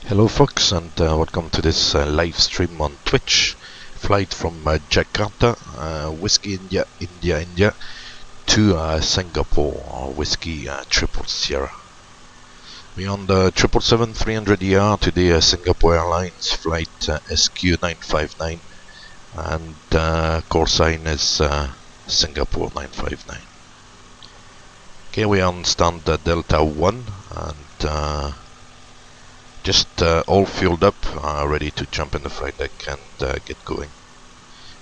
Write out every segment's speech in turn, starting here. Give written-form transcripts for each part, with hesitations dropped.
Hello folks, and welcome to this live stream on Twitch. Flight from Jakarta, Whiskey India to Singapore, Whiskey Triple Sierra. We're on the 777-300ER today, Singapore Airlines flight SQ959, and call sign is Singapore 959. Okay, we are on stand Delta 1 and just all fueled up, ready to jump in the flight deck and get going.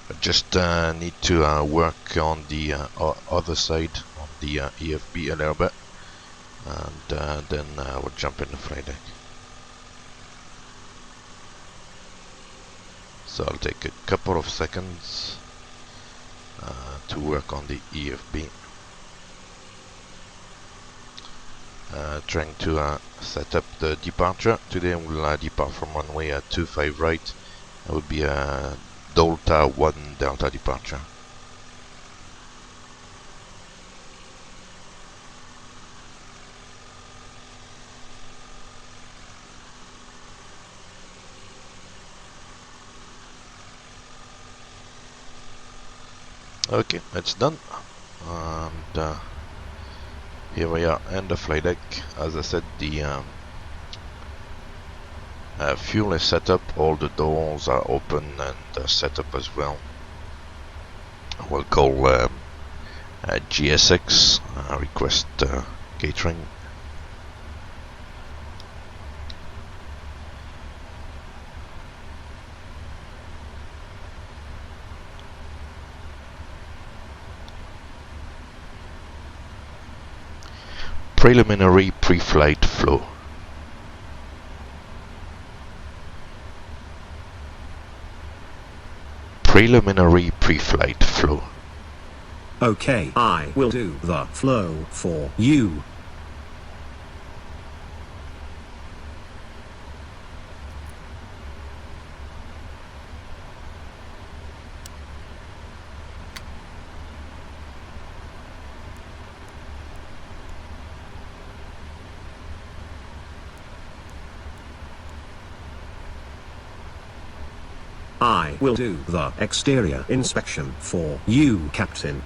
I just need to work on the other side, on the EFB a little bit, and then we'll jump in the flight deck. So I'll take a couple of seconds to work on the EFB. Trying to set up the departure. Today we'll depart from runway 25 right. That would be a Delta 1 Delta departure. Okay, it's done. And here we are in the flight deck. As I said, the fuel is set up, all the doors are open and set up as well. We'll call GSX, request catering. Preliminary pre-flight flow. Preliminary pre-flight flow. Okay, I will do the flow for you. I will do the exterior inspection for you, Captain.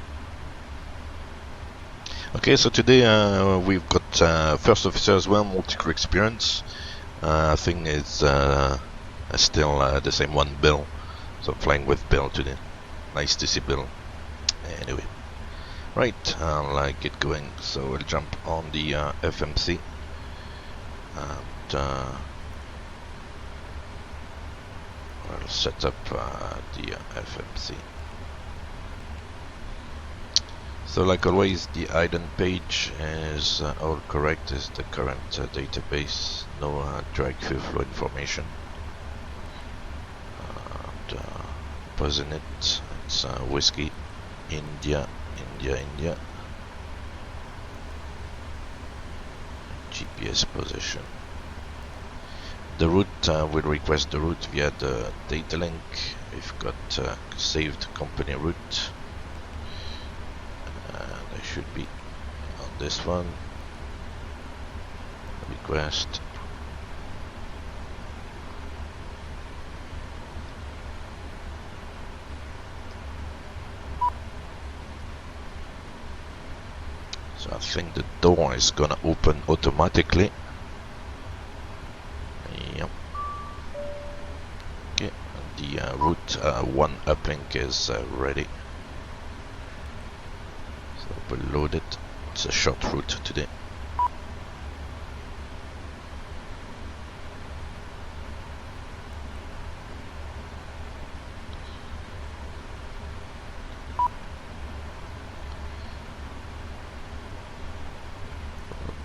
Okay, so today we've got first officer as well, multi-crew experience. I think it's still the same one, Bill. So I'm flying with Bill today. Nice to see Bill. Anyway, right, I'll get going. So we'll jump on the FMC and I'll set up the FMC. So like always, the ident page is all correct, is the current database, no drag fuel flow information. And buzzing it, it's Whiskey India. GPS position. The route, we'll request the route via the data link. We've got saved company route. They should be on this one. Request. So I think the door is gonna open automatically. Yep. Okay, the route 1 uplink is ready. So we'll load it. It's a short route today.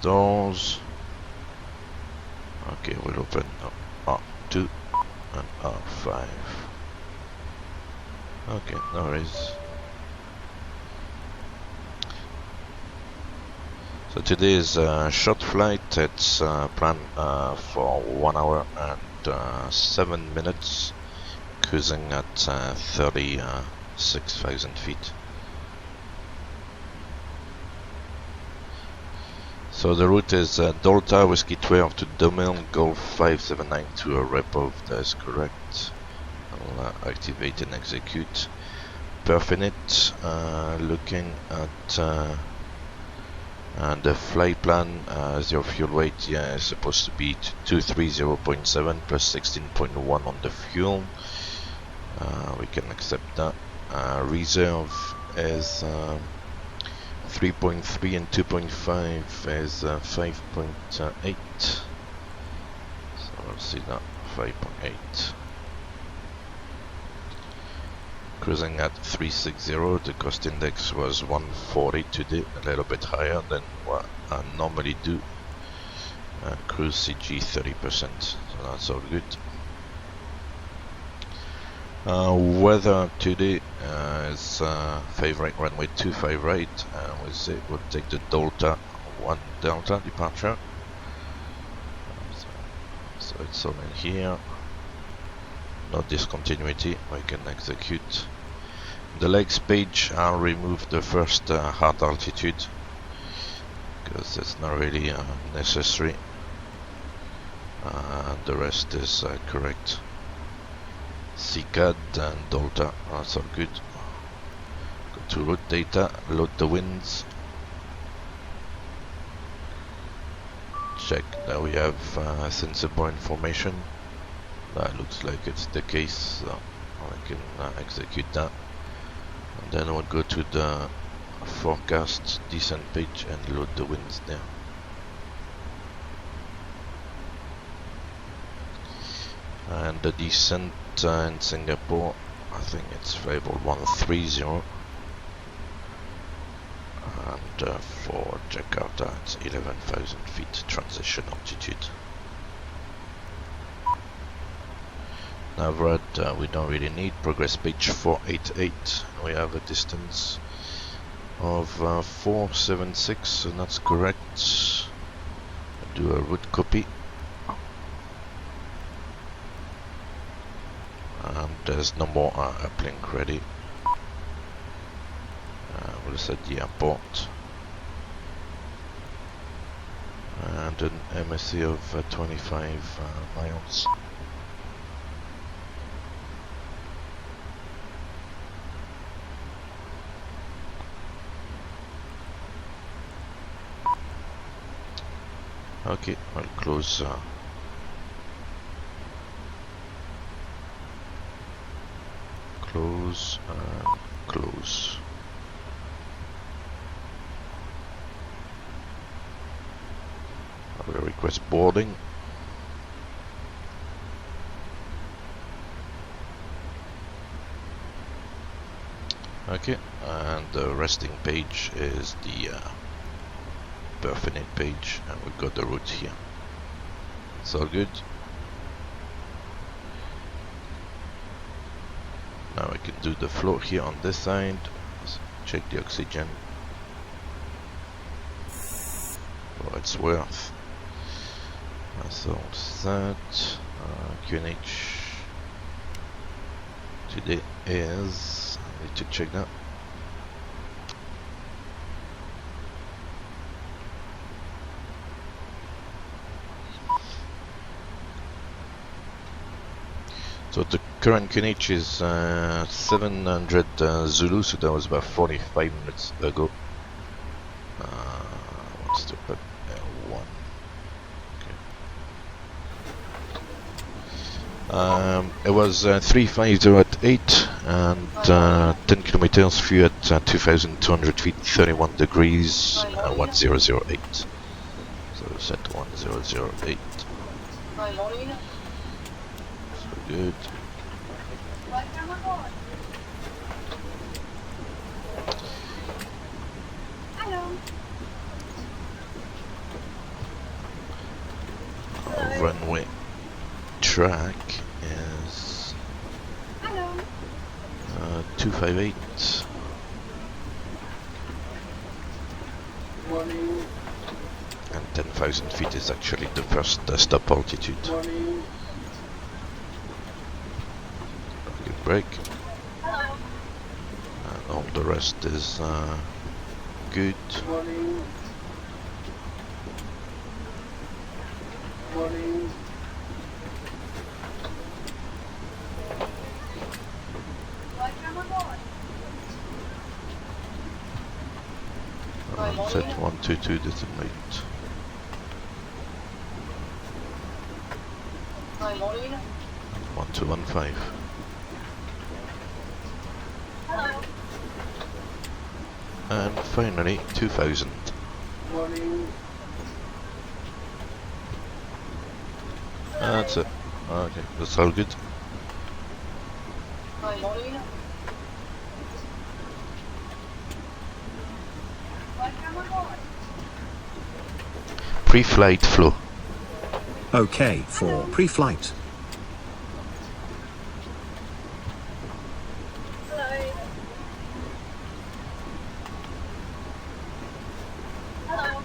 Doors. Okay, we'll open up R2 and R5. Okay, no worries. So today is a short flight. It's planned for 1 hour and 7 minutes, cruising at 36,000 feet. So the route is Delta Whiskey 12 to Domain Golf 579 to a repov. That's correct. I'll activate and execute. Perfinite. Looking at the flight plan as your fuel weight, yeah, is supposed to be 230.7 plus 16.1 on the fuel. We can accept that. Reserve is 3.3 and 2.5 is 5.8. So let's see that, 5.8. Cruising at 360, the cost index was 140 today, a little bit higher than what I normally do. Cruise CG 30%, so that's all good. Weather today is favoring runway 25 right. We'll take the Delta 1 Delta departure. So it's all in here. No discontinuity, we can execute. The legs page, I'll remove the first hard altitude because it's not really necessary. The rest is correct. CCAD and Delta, that's all good. Go to route data, load the winds. Check that we have sensible information. That looks like it's the case, so I can execute that. And then we'll go to the forecast descent page and load the winds there. And the descent in Singapore, I think it's variable 130. And for Jakarta, it's 11,000 feet transition altitude. Navrad, we don't really need. Progress page 488. We have a distance of 476, so that's correct. Do a route copy. And there's no more uplink ready. We'll set the airport. And an MSC of 25 miles. Okay, I'll close. Close and close. I will request boarding. Okay, and the resting page is the Perfinite page, and we've got the route here. It's all good. Now I can do the flow here on this side. Let's check the oxygen. For what it's worth. That's all set. QNH today is, I need to check that. So the current QNH is 700 Zulu, so that was about 45 minutes ago. What's the put L1? Okay. It was 350 at 8 and 10 kilometers, few at 2,200 feet, 31 degrees, 1008. So set 1008. Good. Runway track is 258. And 10,000 feet is actually the first stop altitude. Break. And all the rest is good. Set 122 decimate. Morning. 1215. Hello. And finally 2000. Morning. That's it. Okay, that's all good. Morning. Pre-flight flow. OK for pre-flight. Hello. Hello.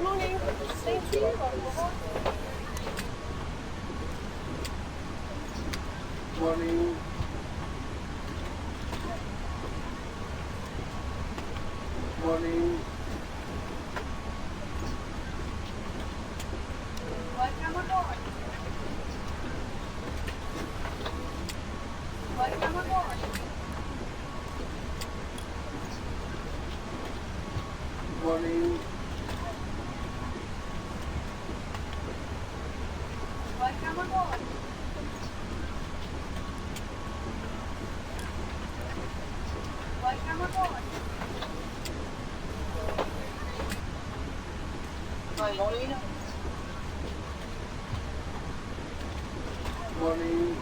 Morning. Thank you. Morning. Morning. Welcome aboard. Welcome aboard. Morning. Welcome aboard. Welcome aboard. Morning. Morning.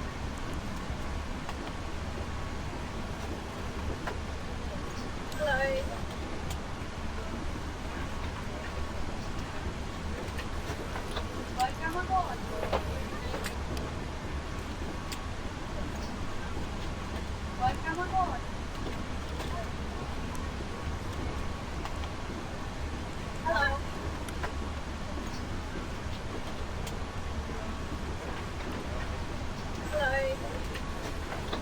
Hello. Welcome aboard. Welcome aboard. Hello. Hello.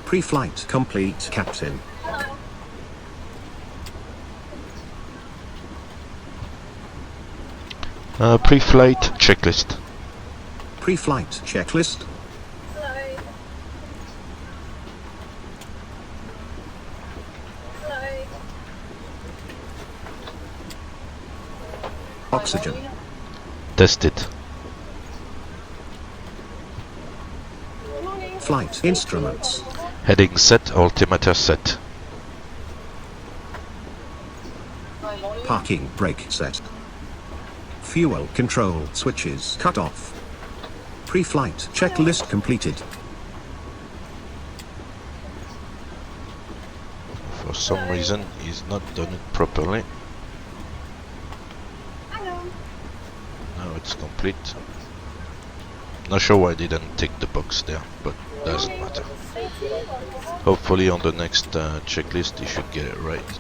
Pre-flight complete, Captain. Hello. Pre-flight checklist. Pre-flight checklist. Hello. Hello. Oxygen. Tested. Morning. Flight instruments. Heading set, altimeter set. Morning. Parking brake set. Fuel control switches cut off. Pre-flight checklist completed. For some reason, he's not done it properly. Hello. Now it's complete. Not sure why I didn't tick the box there, but doesn't matter. Thank you. Hopefully on the next checklist he should get it right.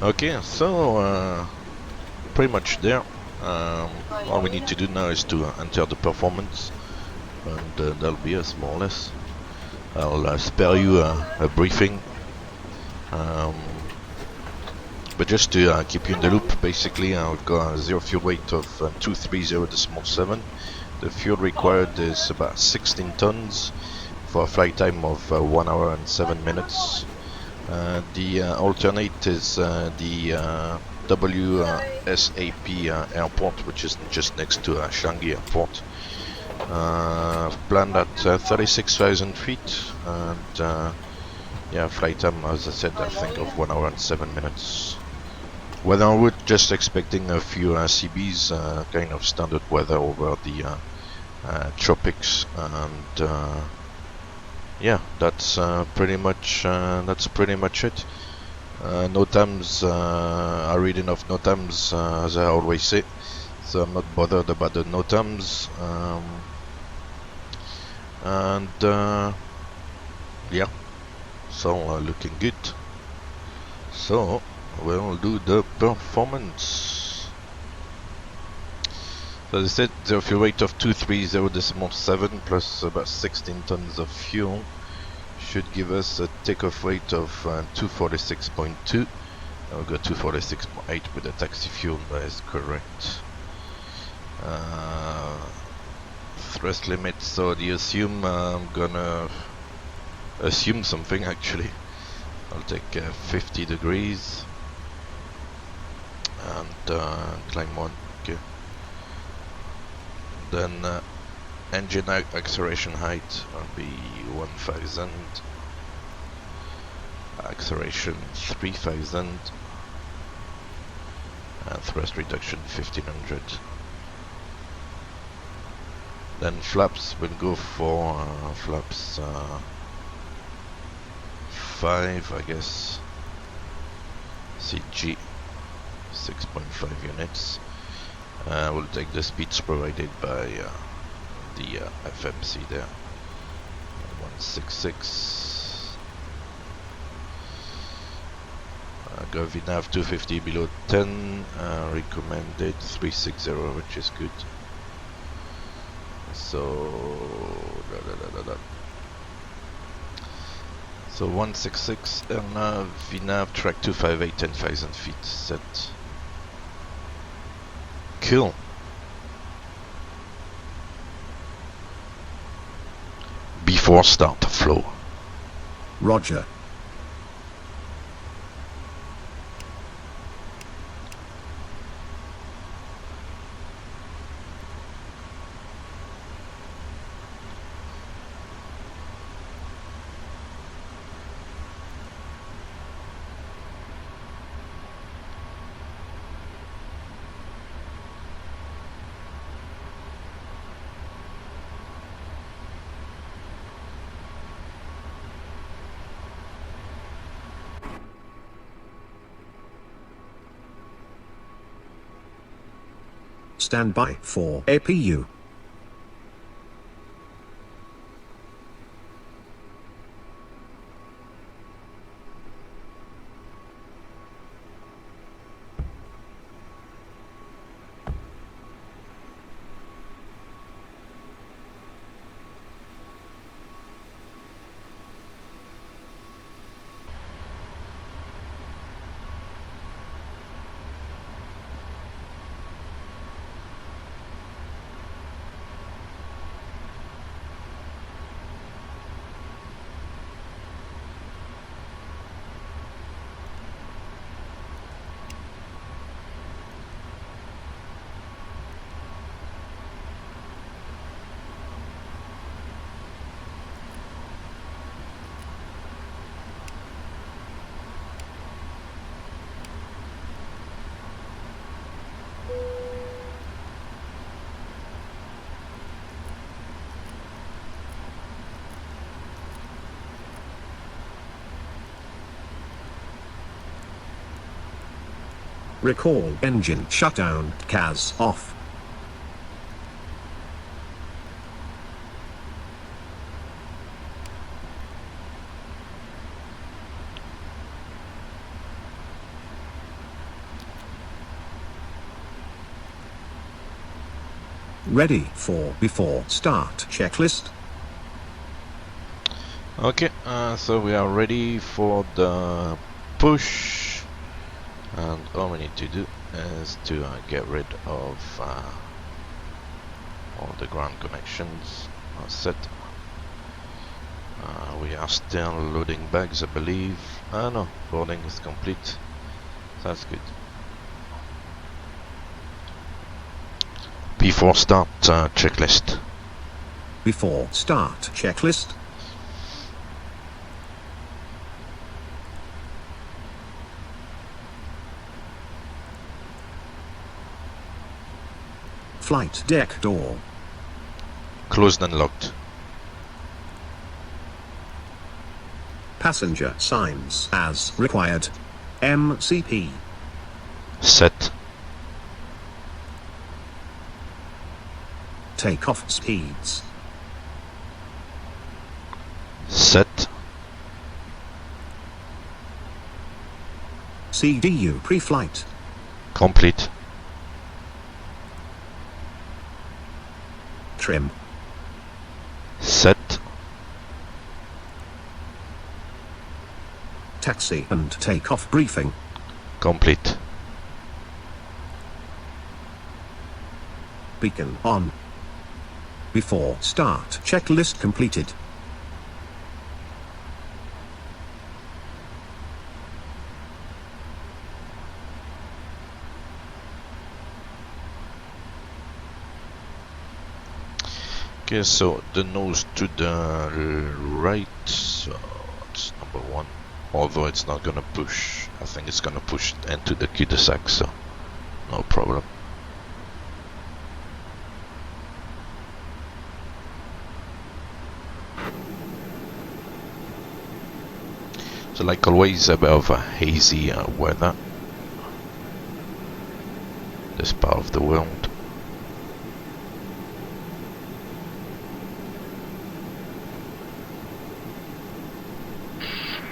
Okay, so pretty much there. All we need to do now is to enter the performance, and that'll be us more or less. I'll spare you a briefing, but just to keep you in the loop, basically we've got a zero fuel weight of 230.7. The fuel required is about 16 tons for a flight time of 1 hour and 7 minutes. The alternate is the WSSS airport, which is just next to Changi airport. Planned at 36,000 feet, and yeah, flight time, as I said, I think of 1 hour and 7 minutes. Weather on route, just expecting a few CBs, kind of standard weather over the tropics, and yeah, that's pretty much it. NOTAMs, I read enough NOTAMs, as I always say, so I'm not bothered about the NOTAMs. And yeah, so looking good. So we'll do the performance. So as I said, the fuel weight of 230.7 plus about 16 tons of fuel should give us a takeoff weight of 246.2. I'll go 246.8 with the taxi fuel, that is correct. Thrust limit, so the assume, I'm gonna assume something actually. I'll take 50 degrees and climb 1. Okay. Then engine acceleration height will be 1000, acceleration 3000, and thrust reduction 1500. Then flaps will go for flaps 5, I guess. CG 6.5 units. We'll take the speeds provided by the FMC there. 166. Go VNAV 250 below 10. Recommended 360, which is good. So So 166 LNAV, VNAV, track 258, 10,000 feet set. Cool. Before start flow. Roger. Stand by for APU. Recall engine shutdown, CAS off. Ready for before start checklist. Okay, so we are ready for the push. And all we need to do is to get rid of all the ground connections set. We are still loading bags, I believe. No, boarding is complete. That's good. Before start checklist. Before start checklist. Flight deck door. Closed and locked. Passenger signs as required. MCP. Set. Takeoff speeds. Set. CDU pre-flight. Complete. Trim. Set. taxi and takeoff briefing. Complete. Beacon on. Before start, checklist completed. Okay, so the nose to the right, so it's number one. Although it's not gonna push, I think it's gonna push into the cul-de-sac, so no problem. So like always, a bit of a hazy weather this part of the world.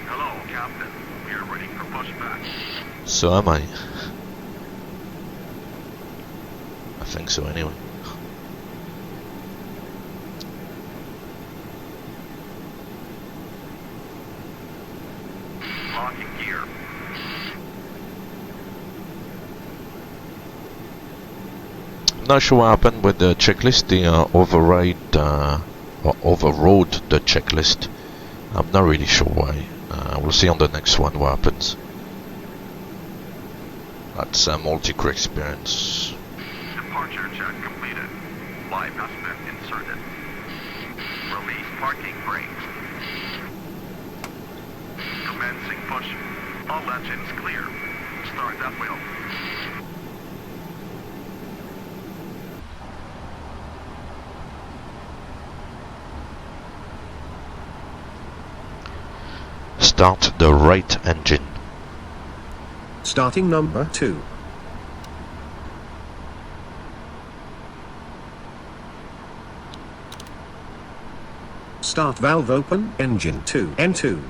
Hello, Captain. We are ready for pushback. So am I. I think so anyway. Locking gear. I'm not sure what happened with the checklist. They overrode the checklist. I'm not really sure why. We'll see on the next one what happens. That's a multi-crew experience. Departure check completed. Live has been inserted. Release parking brakes. Commencing push. All engines clear. Start that wheel. Start the right engine. Starting number 2. Start valve open, engine 2, N2.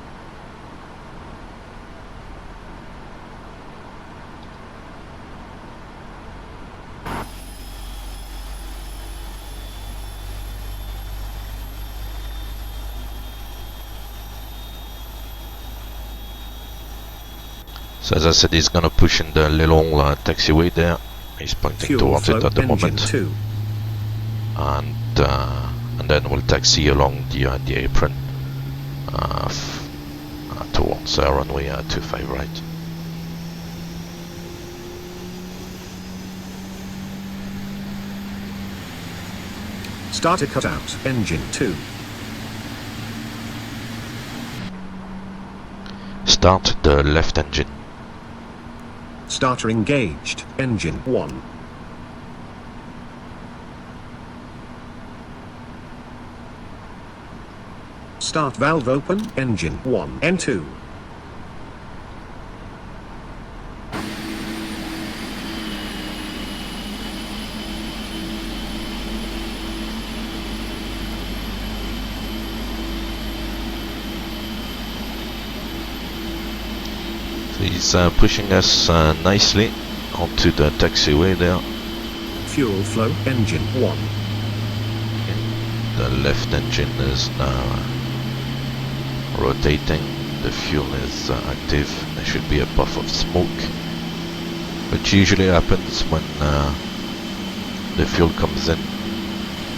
So as I said, he's gonna push in the little taxiway there. He's pointing Fuel towards it flow, at the engine moment. 2. And then we'll taxi along the apron towards runway 25 right. Starter cutout, engine 2. Start the left engine. Starter engaged, engine 1. Start valve open, engine 1, N2. He's pushing us nicely onto the taxiway there. Fuel flow, engine 1. The left engine is now rotating. The fuel is active. There should be a puff of smoke, which usually happens when the fuel comes in,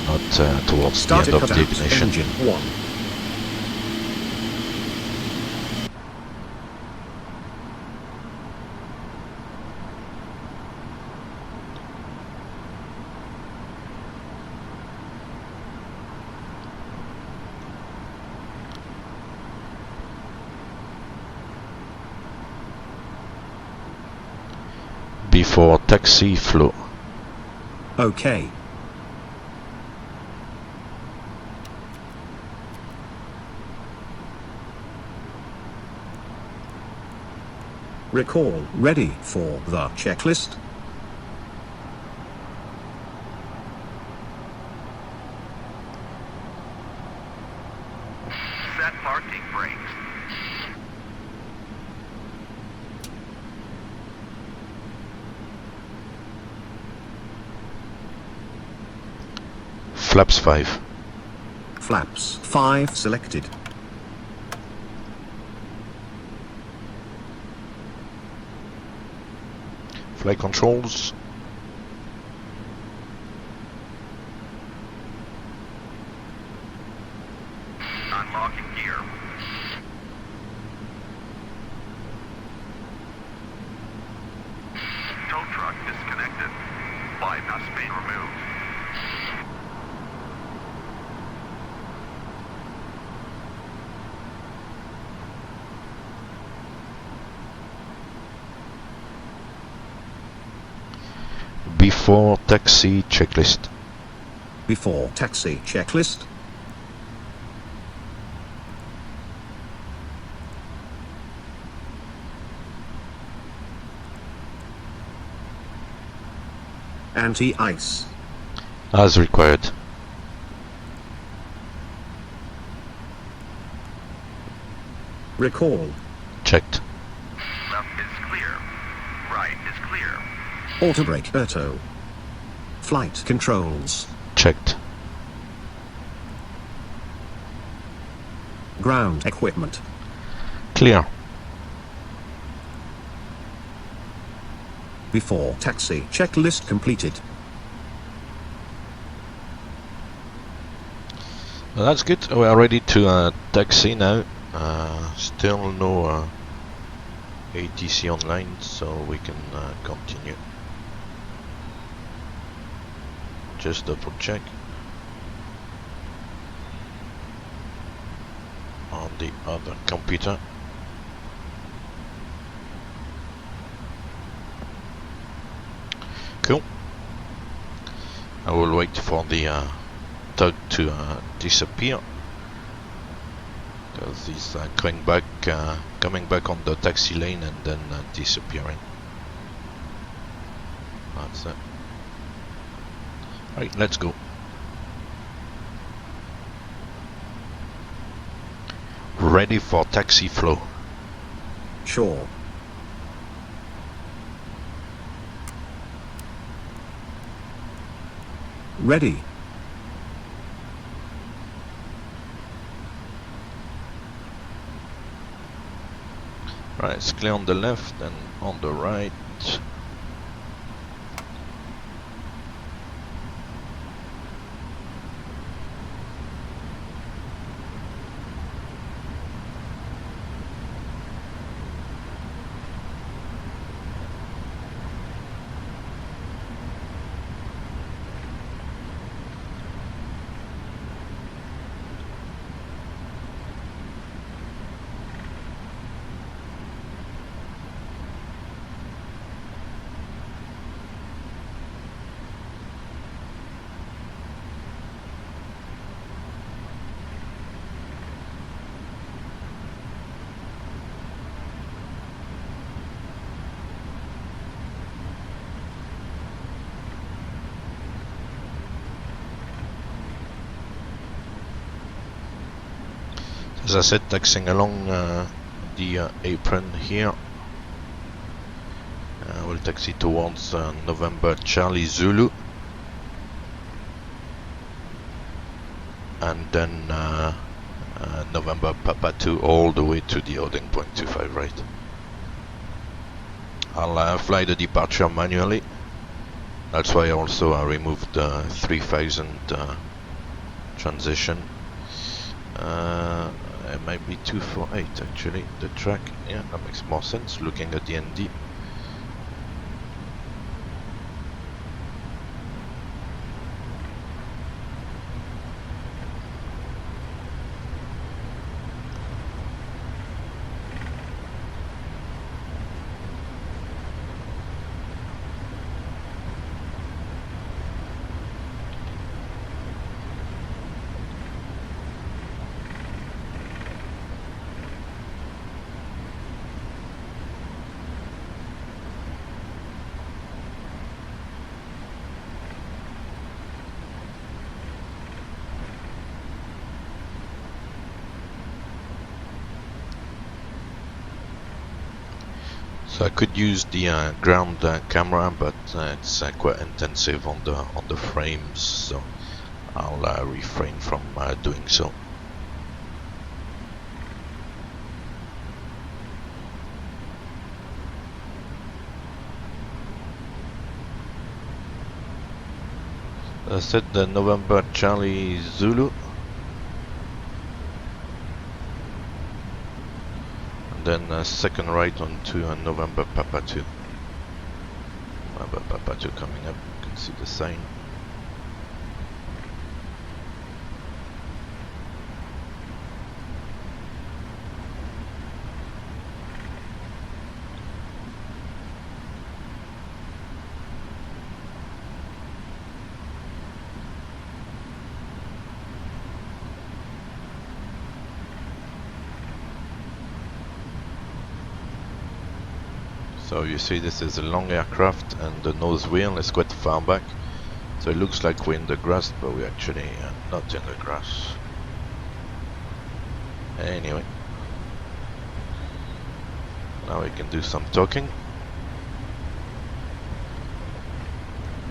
not towards Starter the end of the cutout, ignition. engine 1. Before taxi flow. OK. Recall, ready for the checklist. Set parking brakes. Flaps 5. Flaps 5 selected. Flight controls. Unlocking gear. Tow truck disconnected. Bypass main removed. Before taxi checklist. Before taxi checklist. Anti-ice. As required. Recall. Checked. Left is clear. Right is clear. Auto brake auto. Flight controls. Checked. Ground equipment. Clear. Before taxi checklist completed. Well, that's good. We are ready to taxi now. Still no ATC online, so we can continue. Just double check on the other computer. Cool. I will wait for the tug to disappear, because he's coming back on the taxi lane and then disappearing. That's it. Right, let's go. Ready for taxi flow. Sure. Ready. Right, it's clear on the left and on the right. As I said, taxiing along the apron here. We'll taxi towards November Charlie Zulu, and then November Papa 2 all the way to the holding point 25 right. I'll fly the departure manually. That's why I also removed the 3000 transition. It might be 248 actually, the track. Yeah, that makes more sense looking at the ND. So I could use the ground camera, but it's quite intensive on the frames, so I'll refrain from doing so. Set the November Charlie Zulu. And then second right onto November Papa 2. November Papa 2 coming up, you can see the sign. So you see this is a long aircraft and the nose wheel is quite far back. So it looks like we're in the grass, but we're actually not in the grass. Anyway. Now we can do some talking.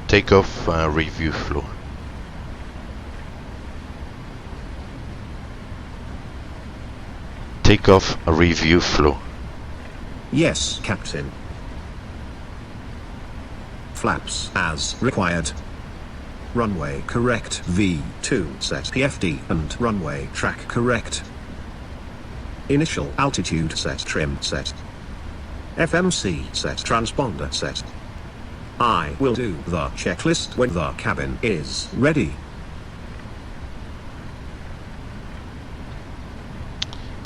Takeoff review flow. Takeoff review flow. Yes, Captain. Flaps as required. Runway correct. V2 set PFD and runway track correct. Initial altitude set. Trim set. FMC set. Transponder set. I will do the checklist when the cabin is ready.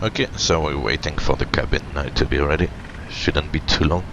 Okay, so we're waiting for the cabin to be ready. Shouldn't be too long.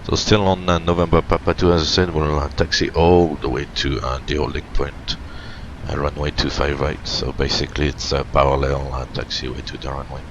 So still on November Papa 2, as I said, we'll taxi all the way to the holding point, runway 25 right. So basically it's a parallel taxiway to the runway.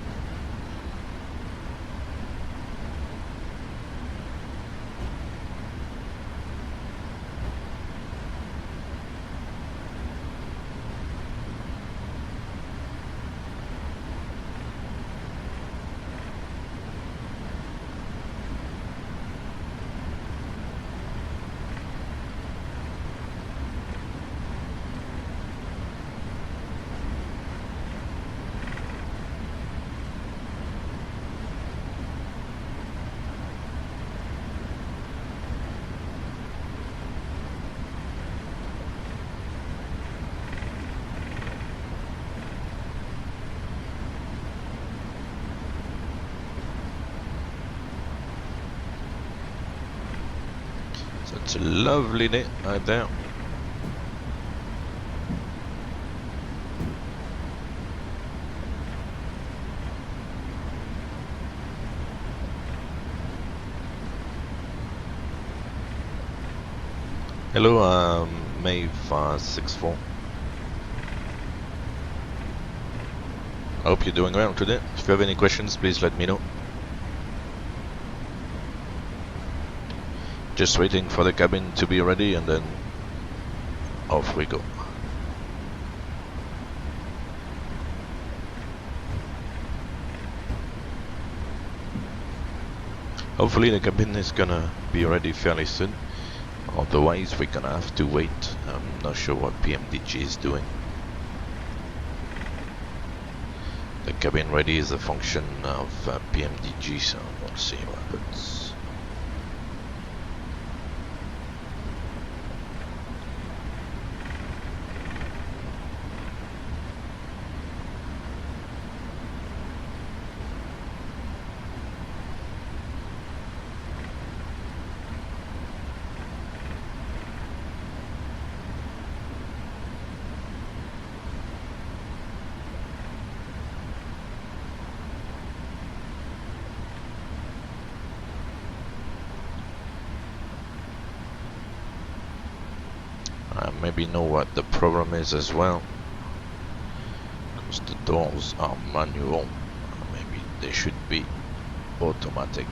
So it's a lovely day out there. Hello, May564. I hope you're doing well today. If you have any questions, please let me know. Just waiting for the cabin to be ready and then off we go. Hopefully the cabin is gonna be ready fairly soon. Otherwise we're gonna have to wait. I'm not sure what PMDG is doing. The cabin ready is a function of PMDG, so we'll see what happens. Maybe know what the problem is as well, because the doors are manual. Maybe they should be automatic.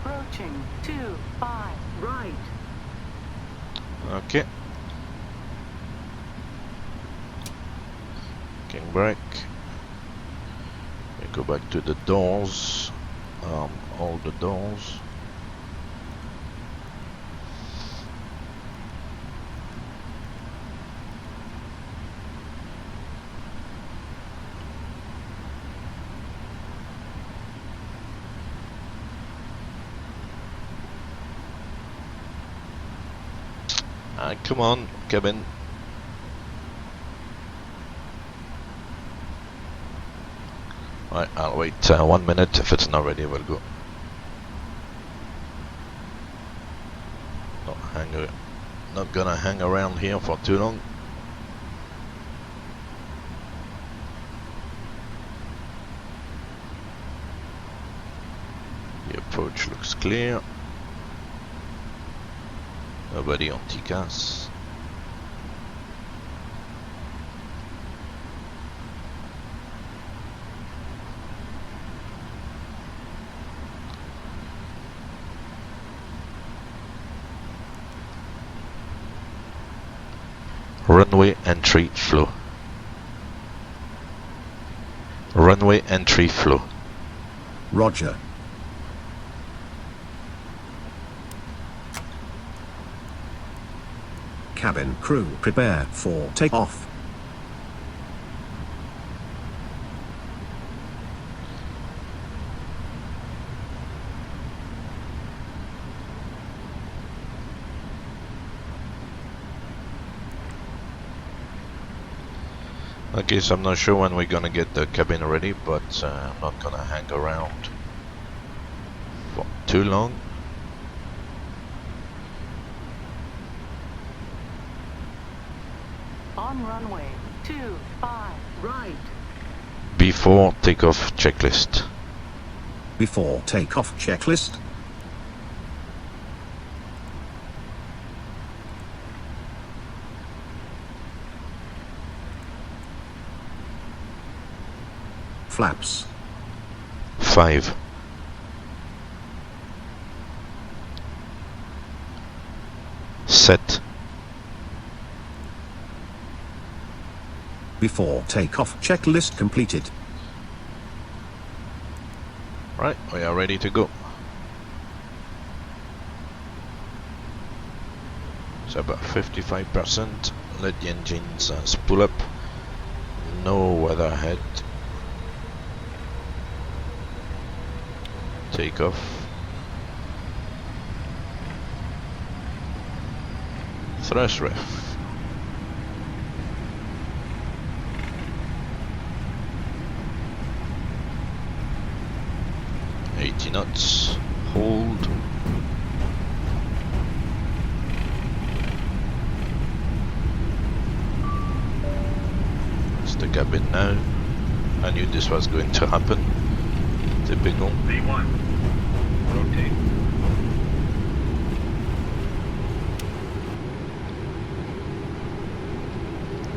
Approaching 25 right. Okay. King brake. We go back to the doors. All the doors. Come on, cabin. Right, I'll wait 1 minute. If it's not ready, we'll go. Not gonna hang around here for too long. The approach looks clear. Nobody on TCAS. Runway entry flow. Runway entry flow. Roger. Cabin crew prepare for takeoff. Okay, so I'm not sure when we're gonna get the cabin ready, but I'm not gonna hang around for too long. On runway 25 right. Before takeoff checklist. Before takeoff checklist. Flaps. 5. Set. Before takeoff checklist completed. Right, we are ready to go. So about 55%. Let the engines spool up. No weather ahead. Takeoff. Thrust ref. .80 knots. Hold. It's the cabin now. I knew this was going to happen. Typical. V1. Rotate.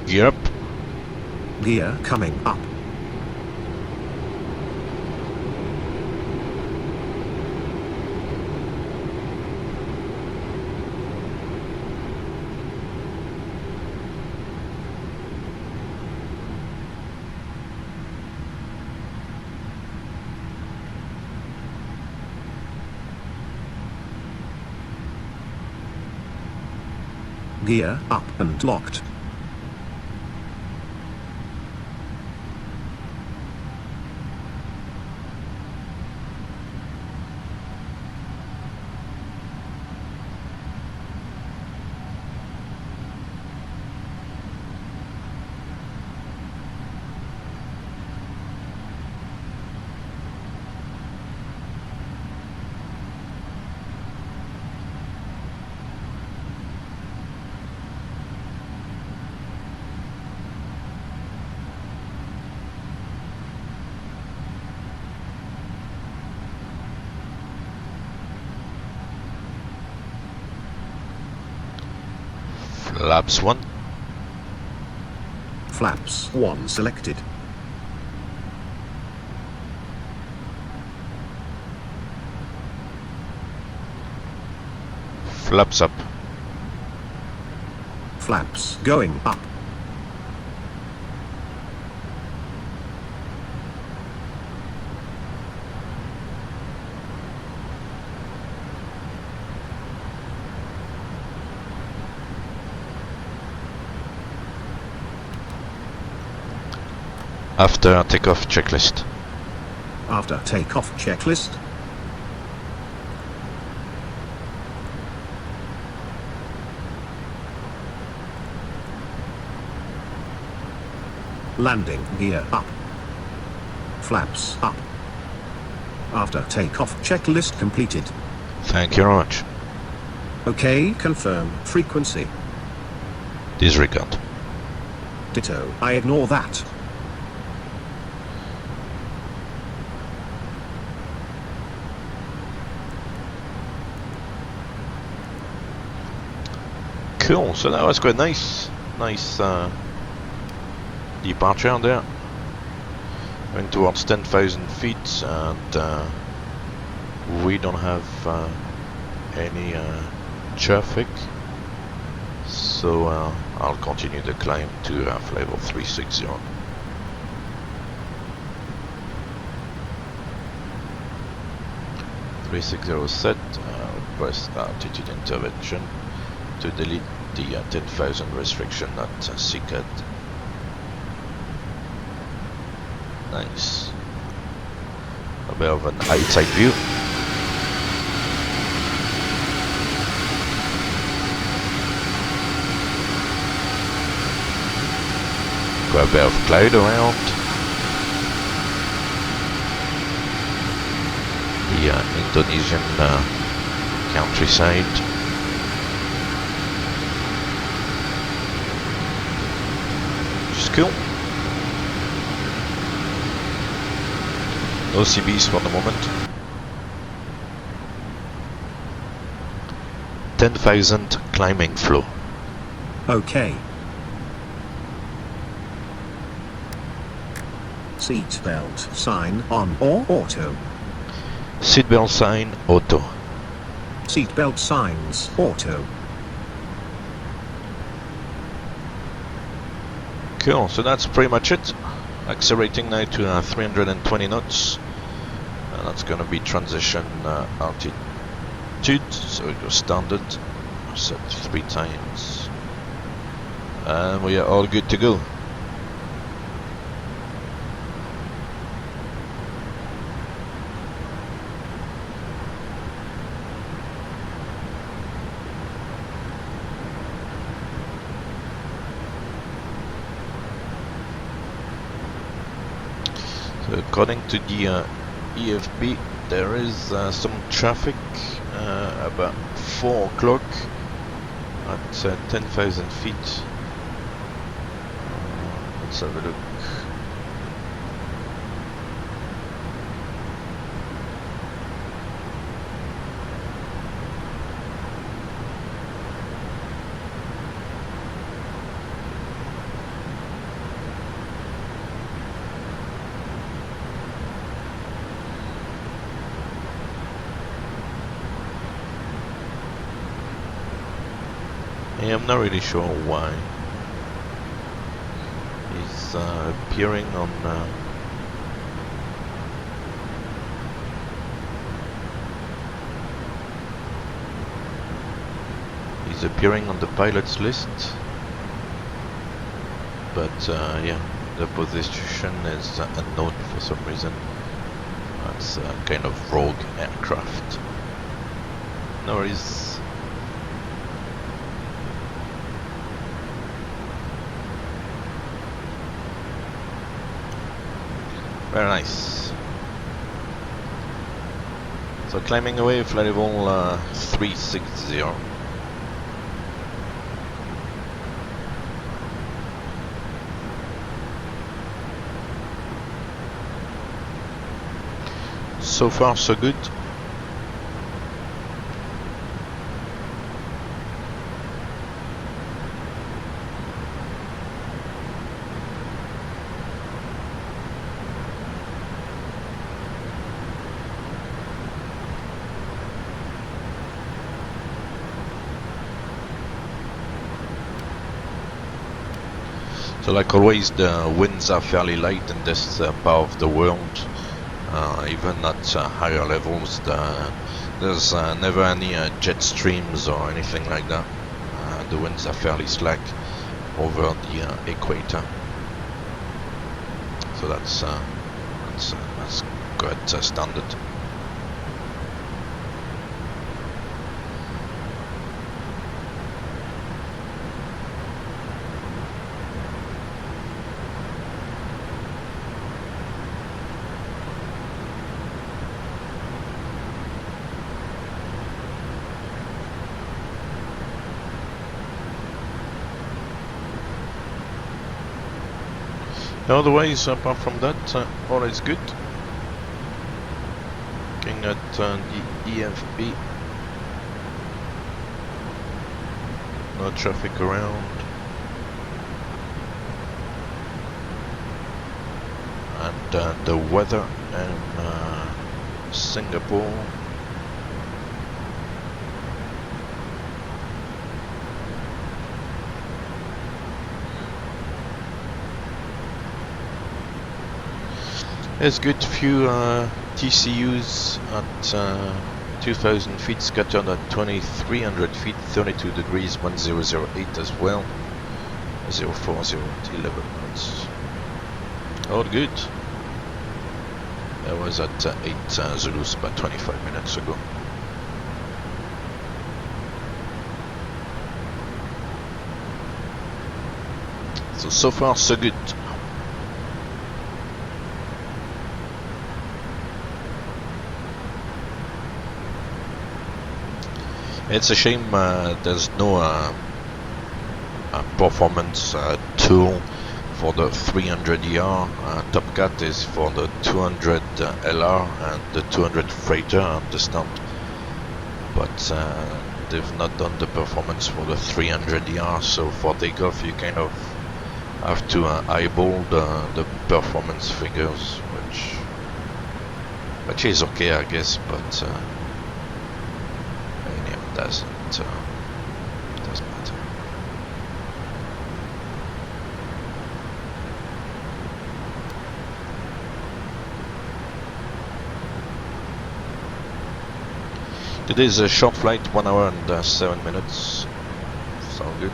Gear up. Gear coming up. Gear up and locked. Flaps 1. Flaps 1 selected. Flaps up. Flaps going up. After takeoff checklist. After takeoff checklist. Landing gear up. Flaps up. After takeoff checklist completed. Thank you very much. OK, confirm frequency. Disregard. Ditto, I ignore that. Cool, so that was quite nice. Nice departure there. Going towards 10,000 feet, and we don't have any traffic. So I'll continue the climb to level 360. 360 set, press altitude intervention to delete the 10,000 restriction at SICAD. Nice. A bit of an outside view. Quite a bit of cloud around. The Indonesian countryside. Which is cool. No CBs for the moment. 10,000 climbing flow. OK. Seatbelt sign on or auto. Seatbelt sign auto. Seatbelt signs auto. Cool, so that's pretty much it. Accelerating now to 320 knots. And that's going to be transition altitude, so it goes standard. Set 3 times. And we are all good to go. So according to the EFB, there is some traffic about 4 o'clock at 10,000 feet. Let's have a look. I'm not really sure why he's appearing on he's appearing on the pilot's list, but yeah, the position is unknown for some reason. It's a kind of rogue aircraft. No worries. Very nice. So climbing away, flight level 360. So far so good. So like always, the winds are fairly light in this part of the world. Even at higher levels, there's never any jet streams or anything like that. The winds are fairly slack over the equator. So that's quite standard. Otherwise, apart from that, all is good. Looking at the EFB, no traffic around, and the weather in Singapore. There's good few TCUs at 2000 feet, scattered at 2300 feet, 32 degrees, 1008 as well, 040 at 11 knots. All good. That was at 8 Zulus about 25 minutes ago. So far so good. It's a shame there's no performance tool for the 300ER. Top Cat is for the 200 LR and the 200 freighter, I understand. But they've not done the performance for the 300ER, so for takeoff you kind of have to eyeball the performance figures, which is okay, I guess, but doesn't matter. Today's a short flight, 1 hour and 7 minutes. Sound good.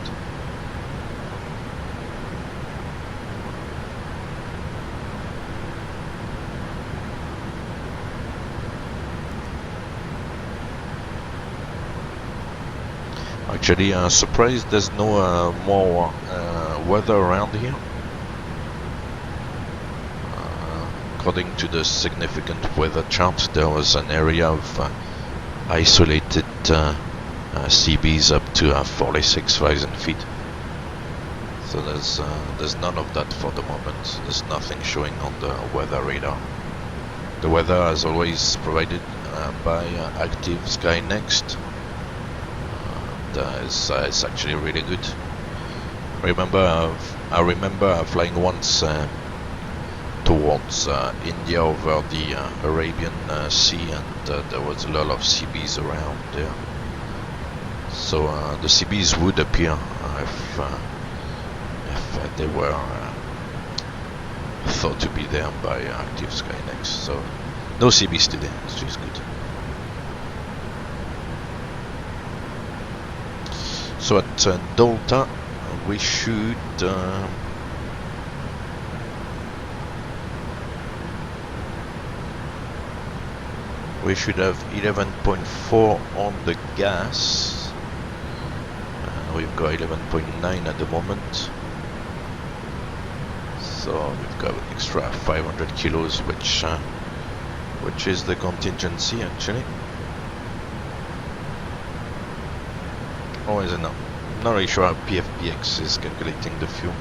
Actually, surprised there's no more weather around here. According to the significant weather chart, there was an area of isolated CBs up to 46,000 feet. So there's none of that for the moment. There's nothing showing on the weather radar. The weather, as always, provided by Active Sky Next. It's actually really good. I remember flying once towards India over the Arabian Sea, and there was a lot of CBs around there. So the CBs would appear if they were thought to be there by Active Sky Next. So no CBs today, which is good. So at Delta, we should have 11.4 on the gas. We've got 11.9 at the moment. So we've got an extra 500 kilos, which is the contingency actually. Or is it not? Not really sure how PFPX is calculating the fuel.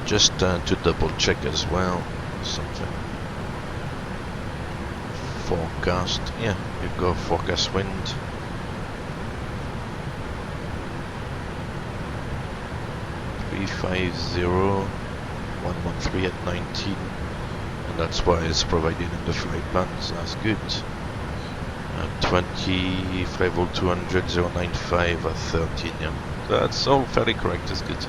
Just to double check as well something. Forecast, yeah, we've got forecast wind. .350, 113 at 19, and That's why it's provided in the flight plans. That's good. 20 level 200 095 at 13. Yeah. That's all fairly correct. That's good.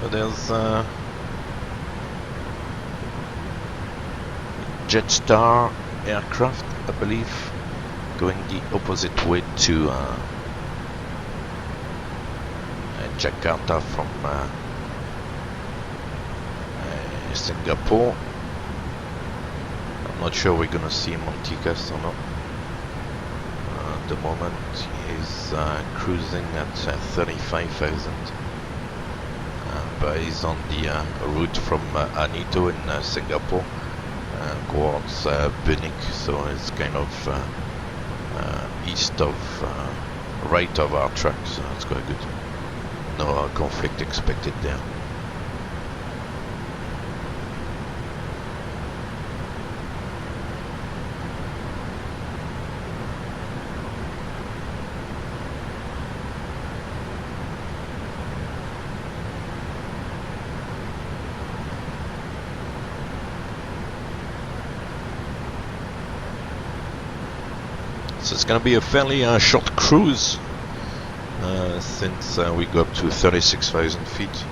So there's Jetstar aircraft, I believe, going the opposite way to Jakarta from Singapore. I'm not sure we're gonna see him on TCAS or not. At the moment he's cruising at 35,000. But he's on the route from Anito in Singapore towards Bunnik, so it's kind of east of, right of our track, so it's quite good. No conflict expected there. So it's going to be a fairly short cruise since we go up to 36,000 feet.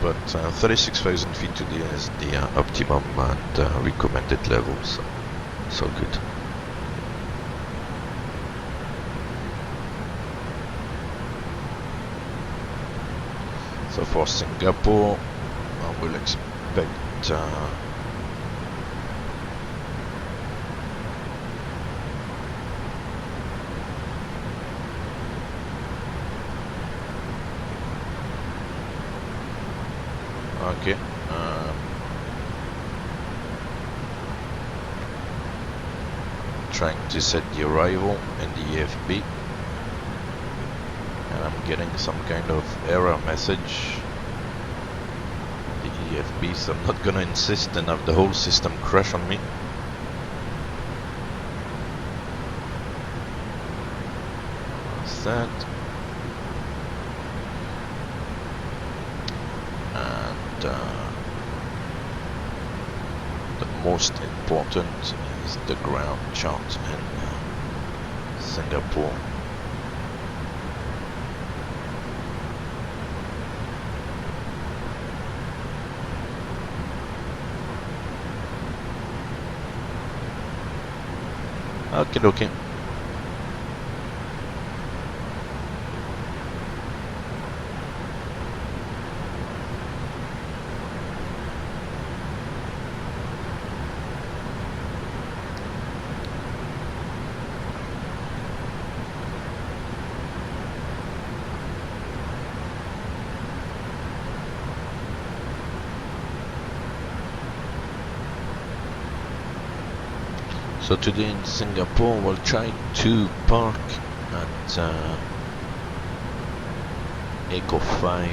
But 36,000 feet today is the optimum and recommended level, so good. So for Singapore, I will expect okay. Trying to set the arrival in the EFB, and I'm getting some kind of error message. The EFB, so I'm not gonna insist and have the whole system crash on me. What's that? The most important is the ground chart in Singapore. Okay. So today in Singapore we'll try to park at Eco 5,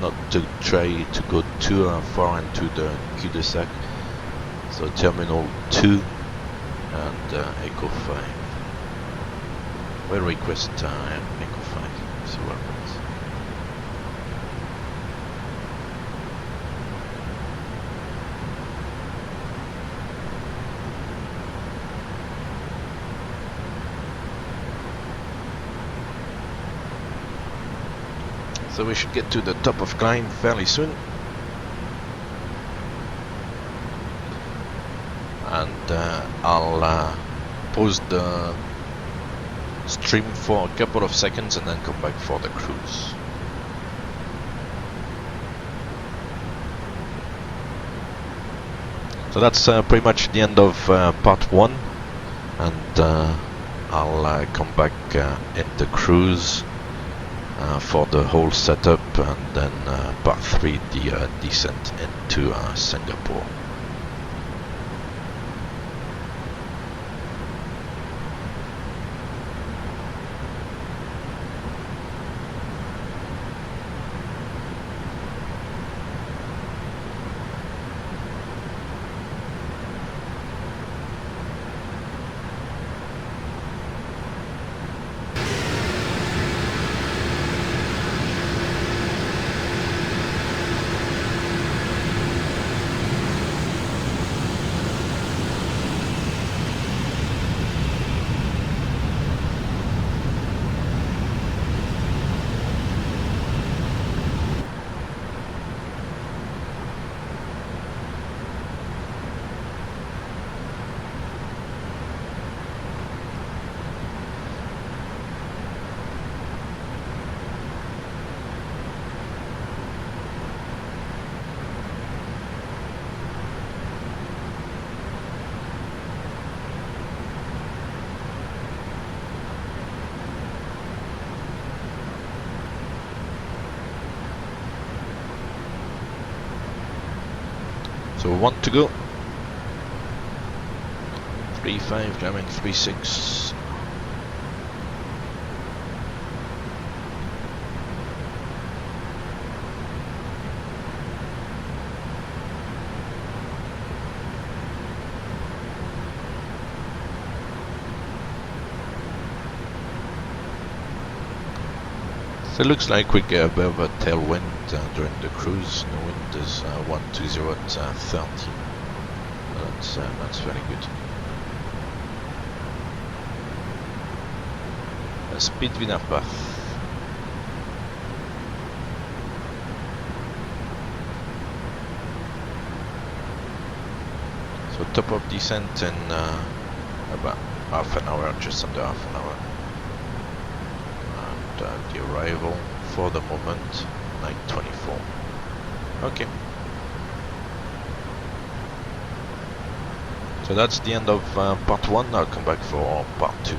not to try to go too far into the cul-de-sac. So Terminal 2 and Eco 5. We'll request Eco 5, see what happens. So we should get to the top of climb fairly soon. And I'll pause the stream for a couple of seconds and then come back for the cruise. So that's pretty much the end of part 1, and I'll come back in the cruise for the whole setup, and then part 3, the descent into Singapore. So 1 to go. 3-5, jamming 3-6. So it looks like we get a bit of a tailwind during the cruise. The wind is 120 at 30. That's very good. Speed winner path. So top of descent in about half an hour, just under half an hour. The arrival for the moment 9:24. Okay, so that's the end of part 1. I'll come back for part 2.